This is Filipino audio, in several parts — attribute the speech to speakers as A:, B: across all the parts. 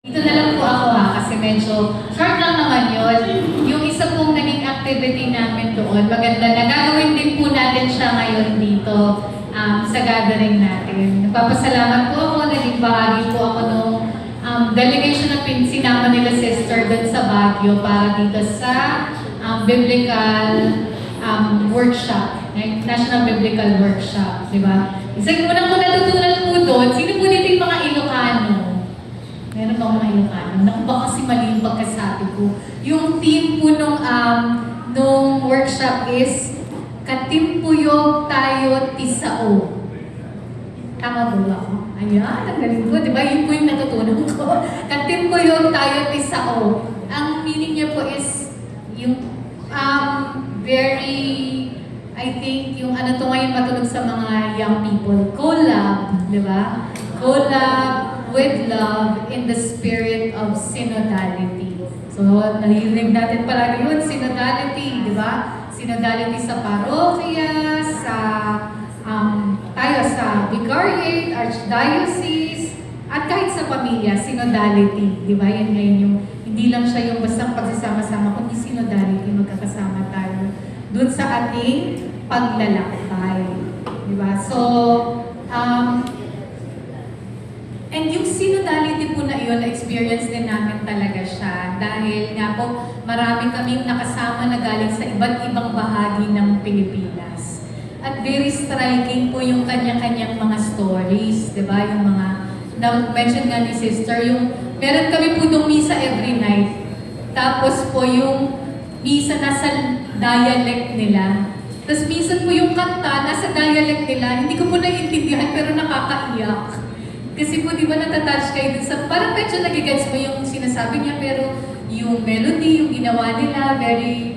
A: Dito na lang po ako kasi medyo short lang naman yun. Yung isa pong naging activity namin doon, maganda na gagawin din po natin siya ngayon dito sa gathering natin. Nagpapasalamat po ako, naging bahagi po ako nung delegation na sinama nila sister doon sa Baguio para dito sa biblical workshop, National Biblical Workshop, di ba? Isa yung unang ko natutunan po doon, sino po dito yung mga Ilocano? Meron ba mga Ilocano? Naku, baka kasi mali yung pagkasabi ko. Yung theme po nung workshop is Katimpuyog Tayo Tisao. Tama po ba ako? Ayan, ang galing po. Diba? Yun po yung natutunan ko. Katimpuyog Tayo Tisao. Ang meaning niya po is yung very, I think, yung ano to ngayon matunog sa mga young people. Collab, di ba? Collab with love in the spirit of synodality. So, narinig natin palagi yun, synodality, di ba? Synodality sa parokya, tayo sa vicariate, archdiocese, at kahit sa pamilya, synodality, di ba? Yan ngayon yung, hindi lang siya yung bastang pagsasama-sama, kundi synodality, magkakasama tayo dun sa ating paglalakbay. Di ba? So, and yung synodality po na iyon, experience din namin talaga siya. Dahil nga po, marami kaming nakasama na galing sa iba't ibang bahagi ng Pilipinas. At very striking po yung kanya-kanyang mga stories, di ba? Yung mga, na-mention nga ni sister, yung meron kami po itong misa every night. Tapos po yung misa nasa dialect nila. Tapos minsan po yung kanta nasa dialect nila, hindi ko po naiintindihan pero nakakaiyak. Kasi po di ba natatouch kayo dun sa, parang medyo nagigets mo yung sinasabi niya pero yung melody, yung ginawa nila, very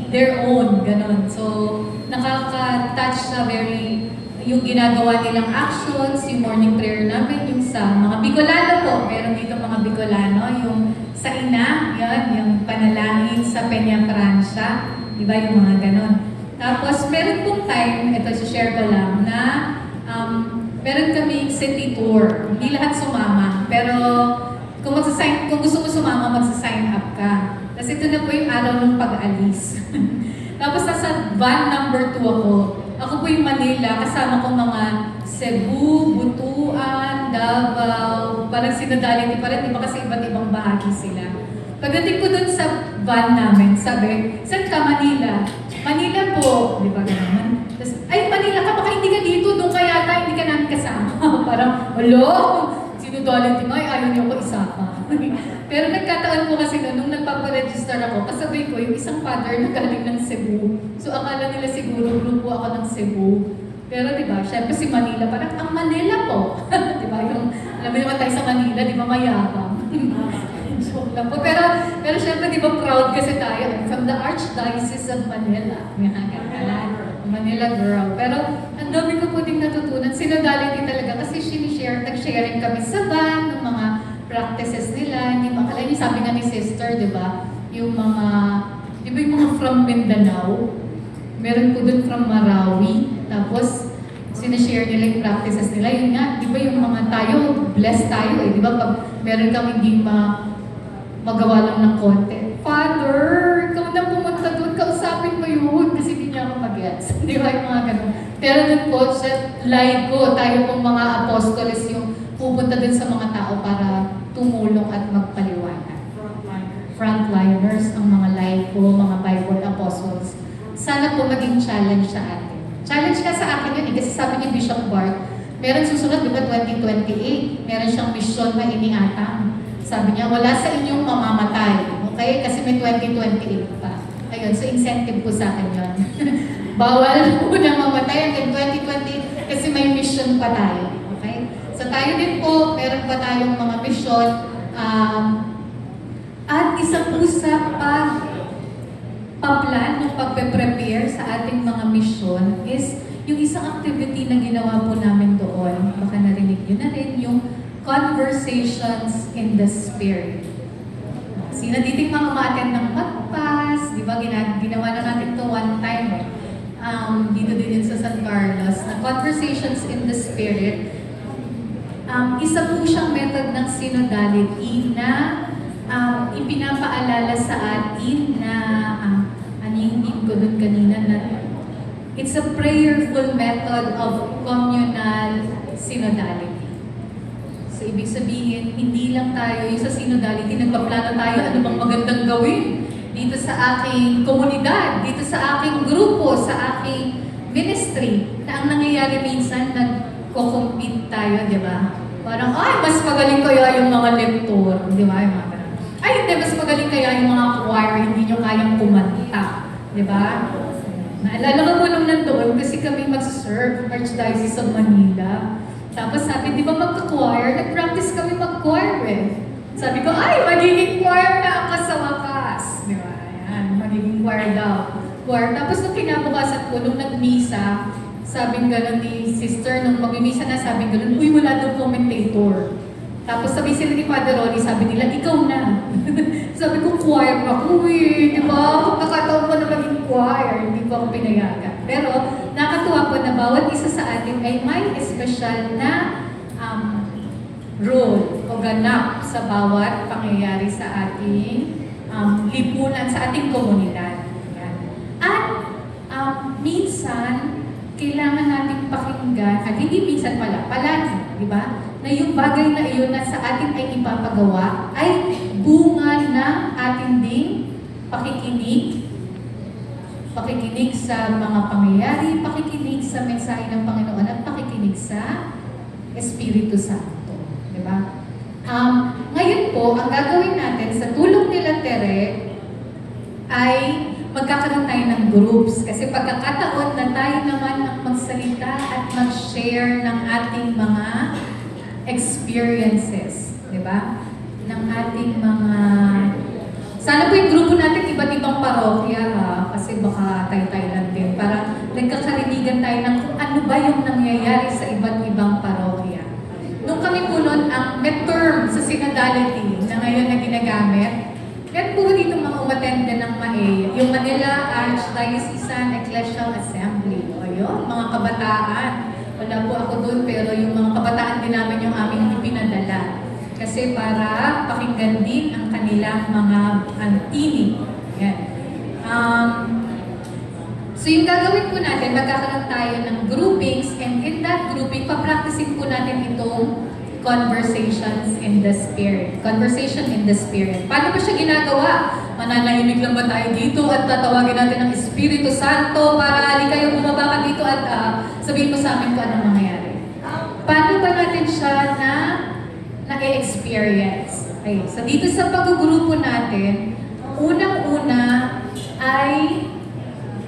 A: their own, ganon. So, nakaka-touch na very, yung ginagawa nilang actions, yung morning prayer namin, yung sa mga Bicolano po, meron dito mga Bicolano, yung sa ina, yan, yung panalangin sa Peña Francia, di ba yung mga ganon. Tapos, meron pong time, ito share ko lang, na meron kami city tour. Hindi lahat sumama, pero kung gusto mo sumama, magsa-sign up ka. Kasi ito na po yung araw ng pag-alis. Tapos nasa van number 2 ako. Ako po yung Manila, kasama ko mga Cebu, Butuan, Davao, parang synodality pa rin, di ba kasi iba't ibang bahagi sila. Pagdating ko dun sa van namin, sabi, saan ka Manila? Manila po, di ba gano'n? Tapos, ay Manila ka, baka hindi ka dito, doon ka yata, hindi ka namin kasama. Parang, alo, synodality nga, ayaw niyo ako isama. Pero nagkataon po kasi nung nagpaparegister ako, kasabay ko yung isang father na galing ng Cebu. So akala nila siguro grupo ako ng Cebu. Pero di ba, syempre si Manila, parang ang Manila po. Di ba, yung, alam mo naman tayo sa Manila, di ba mayabang? Joke lang po. Pero syempre di ba proud kasi tayo from the Archdiocese of Manila. Manila girl. Pero ang dami ko po ding natutunan. Synodality talaga kasi nag-sharing kami sa van ng mga practices nila. Akala niyo, sabi nga ni sister, di ba? Yung mga, di ba yung mga from Mindanao? Meron po dun from Marawi. Tapos, sinashare nila yung practices nila. Yun nga, di ba yung mga tayo, blessed tayo eh. Di ba pag meron kang hindi magawa lang ng konti. Father, ikaw na pumunta doon, kausapin mo yun kasi hindi niya ako mag-gets. Di ba yung mga ganun? Pero doon po, sa laigo, tayo pong mga apostoles yung pupunta doon sa mga tao para tumulong at magpaliwanag. Frontliners, ang mga laigo, mga Bible apostles. Sana po maging challenge sa atin. Challenge ka sa akin yun eh, kasi sabi ni Bishop Bart, meron susunod, di ba 2028, meron siyang mission na iniatang. Sabi niya, wala sa inyong mamamatay. Okay? Kasi may 2028 pa. Ayun, so incentive po sa akin yun. Bawal po na mamatay hanggang 2020 kasi may mission pa tayo. Okay? So tayo din po, meron pa tayong mga mission. At isa po sa pagpaplan ng pagpe-prepare sa ating mga mission is yung isang activity na ginawa po namin doon. Baka narinig nyo na rin yung Conversations in the Spirit. Sino dito mga ma-attend ng magpas, di ba? Ginawa na natin to one time eh. Dito din sa San Carlos, na Conversations in the Spirit. Isa po siyang method ng synodality na ipinapaalala sa atin na ano yung hindi ko dun kanina na it's a prayerful method of communal synodality. So, ibig sabihin, hindi lang tayo yung sa synodality, nagpaplano tayo, ano bang magandang gawin dito sa aking komunidad, dito sa aking grupo, sa aking ministry, na ang nangyayari minsan, nagko-compete tayo, di ba? Parang, ay, mas magaling kaya yung mga lektor, di ba? Yung mga ganun. Ay, hindi, mas magaling kaya yung mga choir, hindi nyo kayang kumanta, di ba? Naalala ko po nung nandoon kasi kami mag-serve Archdiocese of Manila. Tapos sabi, di ba magka-choir? Nag-practice kami mag-choir eh. Sabi ko, ay, magiging choir na ako sa wakas. Di ba? Ayan, magiging choir daw. Choir. Tapos nung kinabukasan ko, nung nag-misa, sabing gano'n ni sister, nung mag-misa na, sabing gano'n, uy, wala daw commentator. Tapos sabi sila ni Father Ronnie, sabi nila, ikaw na. Sabi ko, choir ako eh, di ba? Pagkakataon ko na maging choir, hindi ko ako pinayagan. Pero nakatuwa po na bawat isa sa atin ay may espesyal na role o ganap sa bawat pangyayari sa ating lipunan, sa ating komunidad. Yan. At minsan, kailangan nating pakinggan, at hindi minsan pala, palagi, di ba? Na yung bagay na iyon na sa atin ay ipapagawa ay bunga ng ating ding pakikinig sa mga pangyayari, pakikinig sa mensahe ng Panginoon at pakikinig sa Espiritu Santo. Di ba? Ngayon po, ang gagawin natin sa tulong nila Tere ay magkakaroon tayo ng groups. Kasi pagkakataon na tayo naman ang magsalita at mag-share ng ating mga experiences. Di ba? Ng ating mga... Sana po yung grupo natin iba't ibang parokya ha, kasi baka tayo-tayo lang din. Para nagkakarinigan tayo ng kung ano ba yung nangyayari sa iba't ibang parokya. Nung kami po noon, ang midterm sa synodality na ngayon na ginagamit, yan po dito mga umatende ng MAE, yung Manila Archdiocesan Ecclesial Assembly. O yun, mga kabataan. Wala po ako doon, pero yung mga kabataan din namin yung aming ipinadala. Kasi para pakinggan din ang kanilang mga tinig. Yan. So yung gagawin po natin, magkakaroon tayo ng groupings, and in that grouping, papracticing po natin itong conversations in the Spirit. Conversation in the Spirit. Paano ba siya ginagawa? Mananahimik lang ba tayo dito at tatawagin natin ang Espiritu Santo para hali kayo bumaba ka dito at sabihin mo sa amin kung anong mangyayari? Paano ba natin siya na-experience? Okay. So dito sa pag-grupo natin, unang-una ay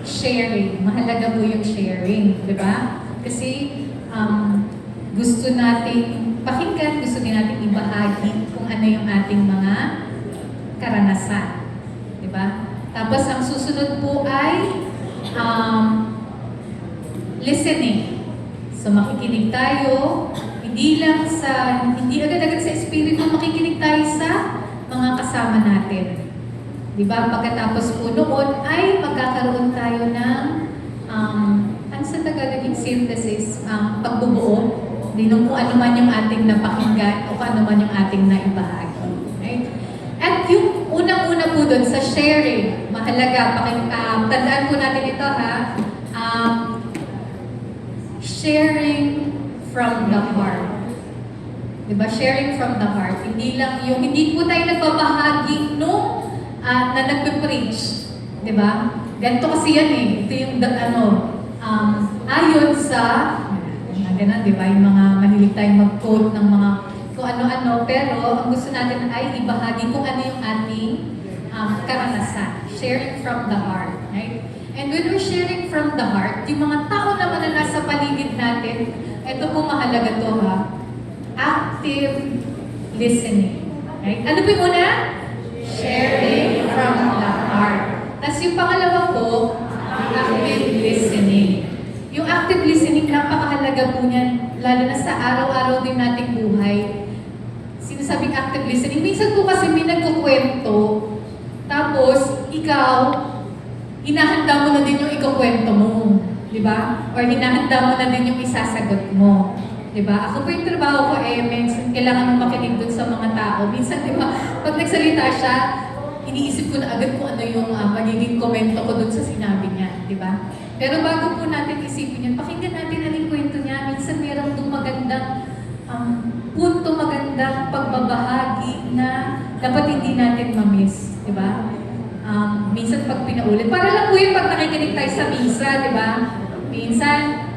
A: sharing. Mahalaga po yung sharing, di ba? Kasi gusto nating pakinggan, gusto din nating ibahagi kung ano yung ating mga karanasan. Di ba? Tapos ang susunod po ay listening. So makikinig tayo, hindi agad-agad sa espiritu, makikinig tayo sa mga kasama natin. Di ba? Pagkatapos po noon ay magkakaroon tayo ng ano sa Tagalog synthesis, pagbubuo. Kung ano man yung ating napakinggan o kung ano man yung ating naibahagi. Right? At yung unang-una po doon sa sharing, mahalaga, tandaan po natin ito ha, sharing from the heart. Diba? Sharing from the heart. Hindi po tayo nagbabahagi nung na nagpe-preach. Diba? Ganito kasi yan eh. Ito yung ayon sa ganun, di ba? Yung mga mahilig tayong mag-quote ng mga kung ano-ano, pero ang gusto natin ay ibahagi kung ano yung ating karanasan. Sharing from the heart, right? And when we're sharing from the heart, yung mga tao naman na nasa paligid natin, ito po mahalaga to ha, active listening. Right? Ano po yung una? Sharing from the heart. Tapos yung pangalawa po, active listening. Yung active listening, napakahalaga po niyan, lalo na sa araw-araw din nating buhay. Sinasabing active listening, minsan po kasi may nagkukwento, tapos ikaw, hinahanda mo na din yung ikukwento mo. Di ba? Or hinahanda mo na din yung isasagot mo. Diba? Ako po yung trabaho ko minsan kailangan mo makinig dun sa mga tao. Minsan, diba, pag nagsalita siya, iniisip ko na agad kung ano yung magiging komento ko dun sa sinabi niya. Diba? Pero bago po natin isipin yun, pakinggan natin anong kwento niya. Minsan meron dong magandang punto, magandang pagbabahagi na dapat hindi natin ma-miss. Diba? Minsan pag pinaulit, para lang po yung pag nakikinig tayo sa misa, diba? Minsan,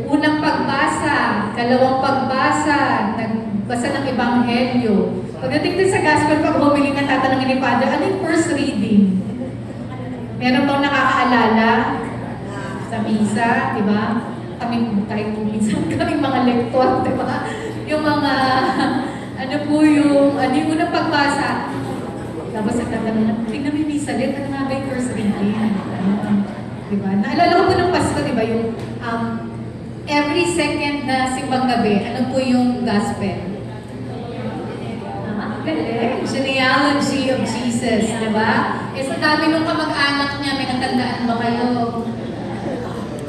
A: unang pagbasa, kalawang pagbasa, nagbasa ng Ebanghelyo. Pagdating din sa Gospel, pag humili na tatanungin ni Father, ano yung first reading? Meron bang nakakaalala sa misa, di ba? Kami, kahit minsan kaming mga lektor, di ba? Yung mga, ano yung unang pagbasa. Tapos nagtatanong, tingnan mo yung misa, ano nga ba yung first reading? Diba? Naalala ko po ng Pasko, diba? Yung every second na simbang gabi, ano po yung gospel? Galing! Genealogy of Jesus, diba? Sa dami nung kamag-anak niya, may natandaan ba kayo?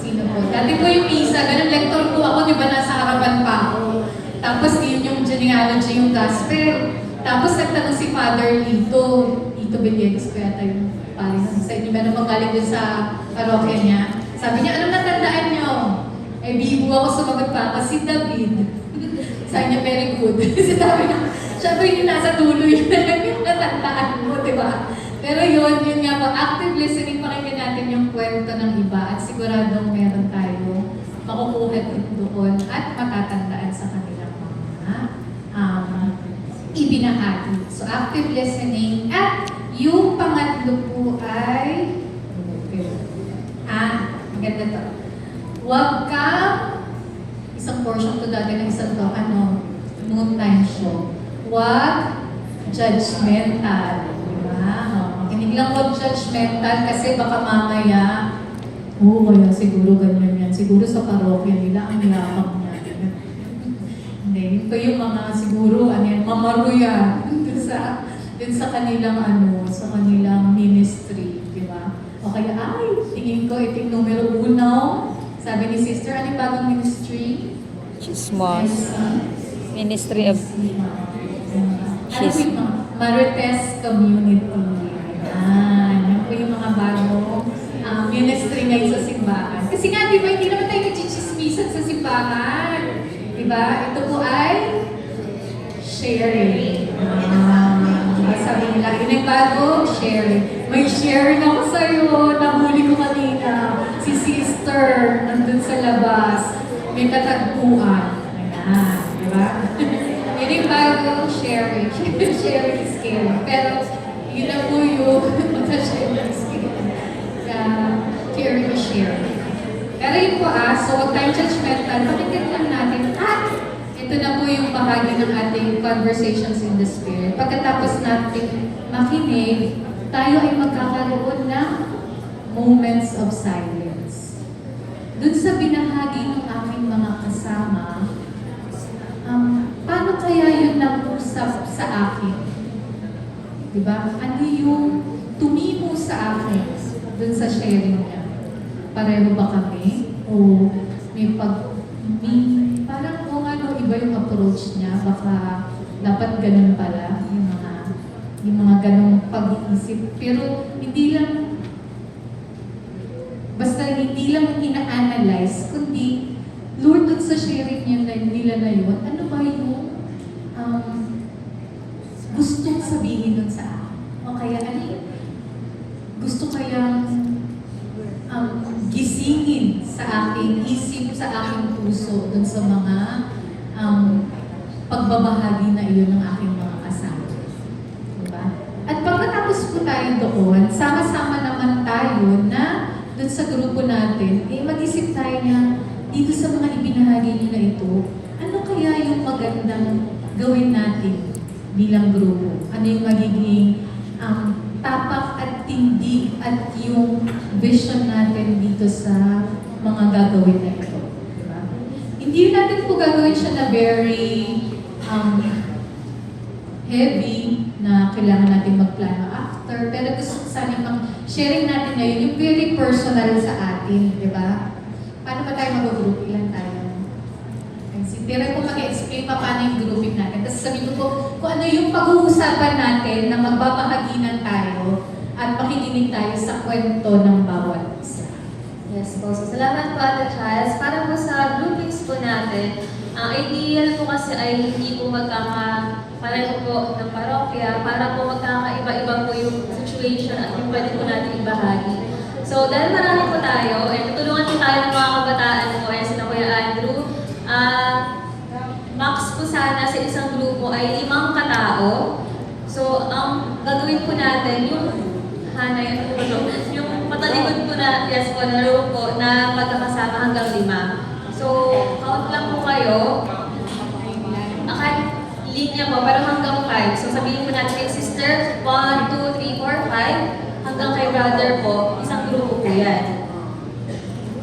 A: Sino po? Dati po yung misa, ganun lector po ako, diba? Nasa harapan pa ako. Tapos yun yung genealogy, yung gospel. Tapos nagtanong si Father Lito Villegas ko yata yung pari sa inyo, meron bang galing dun sa parokya niya. Sabi niya, anong natandaan niyo? Bibo ako, sumagot pa ako, si David. Sabi niya, very good. Sabi niya, syempre yung nasa dulo yun na lang yung natandaan mo, di ba? Pero yun nga po, active listening, pakinggan natin yung kwento ng iba at siguradong meron tayo makukuha doon at matatandaan sa kanilang mga ibinahagi. So, active listening. At yung pangatlo po ay, maganda to. Huwag kang, isang portion to dati ng isang to, noontime show. Huwag judgmental. Diba? Makinig lang huwag judgmental kasi baka mamaya, kaya siguro ganyan yan. Siguro sa parokya nila, ang yakap niya. Ito yung mga siguro, mamaro yan dun sa kanilang sa kanilang ministry, di ba? O kaya, tingin ko, ito yung numero 1. Sabi ni sister, ano yung bagong ministry?
B: Chismos. Ministry of
A: Marites Community. Yan po yung mga bagong ministry ngayon sa simbahan. Kasi nga, di ba, hindi naman tayo nagchichismisan sa simbahan. Diba? Ito po ay sharing. Sabi nila, yun ang bago, sharing. May sharing ako sa'yo, nahuli ko kanina. Si sister, nandun sa labas, may katagpuan. Ayan, diba? Yun yung bago, sharing. Sharing is caring. Pero, yun na po yung sharing is caring. Caring is sharing. Pero yun po so huwag tayong judgmental, pakinggan lang natin, ito na po yung bahagi ng ating conversations in the Spirit. Pagkatapos natin makinig, tayo ay magkakaroon ng moments of silence. Dun sa binahagi ng aking mga kasama, paano kaya yun nag-usap sa akin? Diba? Ano yung tumimo sa akin dun sa sharing niya? Pareho ba kami? O parang iba yung approach niya, baka dapat ganun pala, yung mga ganung pag-iisip. Pero basta hindi lang ina-analyze, kundi, Lord, dun sa sharing nila na yun, ano ba yung gustong sabihin nun sa akin? O kaya, gusto kayang gisingin sa aking isip, sa aking puso, dun sa mga pagbabahagi na iyon ng aking mga kasama. Diba? At pagkatapos po tayo doon, sama-sama naman tayo na dun sa grupo natin, mag-isip tayo na dito sa mga ibinahagi niyo na ito, ano kaya yung magandang gawin natin bilang grupo? Ano yung magiging tapak at tindig at yung vision natin dito sa mga gagawin na ito. Diba? Hindi natin po gagawin siya na very heavy na kailangan natin magplano after. Pero gusto ko sana sharing natin ngayon yung very personal sa atin. Diba? Paano ba tayo mag-group? Ilan tayo? Ay, Si Tere po mag-explain pa paano yung grouping natin. Tapos sabi ko po kung ano yung pag-uusapan natin na magbabahaginan tayo at makikinig tayo sa kwento ng bawat isa.
C: Yes po. So, salamat po Ate Charles. Para po sa groupings po natin, ang ideal po kasi ay hindi po pareho po ng parokya para po magkakaiba-iba po yung situation at yung pwede po natin ibahagi. So, dahil marami po tayo, tutulungan po tayo ng mga kabataan po, sina Kuya Andrew. Max po sana sa isang grupo ay 5 katao. So, ang gagawin po natin, yung yung patalikod po na, yes po, na row po na magkakasama hanggang 5. So, count lang po kayo. Kahit linya po, pero hanggang 5. So, sabihin po natin kay sister, 1, 2, 3, 4, 5. Hanggang kay brother po, isang grupo po yan.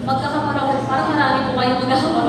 C: Magkakaparang, parang marami po kayong magkakaparang.